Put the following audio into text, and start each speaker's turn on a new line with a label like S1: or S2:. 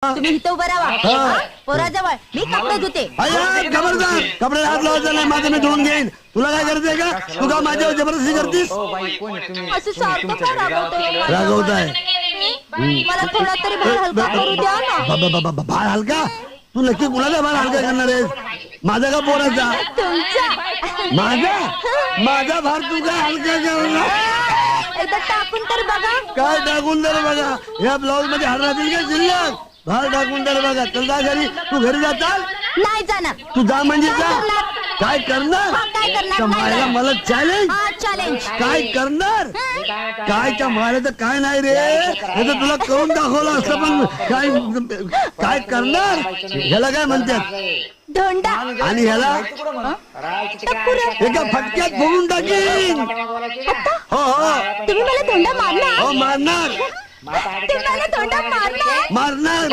S1: तुम्ही इथं उभं राहा पोराजवळ मी कपडे धुते.
S2: खबरदार कपडे हात लावायचा नाही. माझं मी धुवून घेईन. तुला काय करायचंय का? तू का माझ्यावर जबरदस्ती करतीस?
S1: असं सारखं का रागवतोय?
S2: रागवताय
S1: मला थोडा तरी भार हलका करू द्या ना.
S2: भार हलका? तू नक्की कुणाचा भार हलका करणार आहेस? माझा का पोराचा?
S1: तुमचा.
S2: माझा भार तू काय हलका करणार?
S1: एकदा टाकून तर बघा.
S2: काय टाकून तर बघा. या ब्लाऊज मध्ये हार राहतील का शिल्लक? भार टाकून तर बघा. चल जा घरी. तू घरी जाताल?
S1: नाही जाणार.
S2: तू जा म्हणजे जा. काय करणार?
S1: काय करणार?
S2: मायला मला चॅलेंज.
S1: चॅलेंज
S2: काय करणार? काय त्या मायला काय नाही रे. हे तर तुला करून दाखवलं असं पण काय करणार? ह्याला काय म्हणतात?
S1: धोंडा.
S2: आणि ह्याला एका फटक्यात फोडून टाकीन. हो हो
S1: तुम्ही मला धोंडा मारणार?
S2: हो मारणार
S1: तुम्ही मला धोंडा मारणार?
S2: मारणार.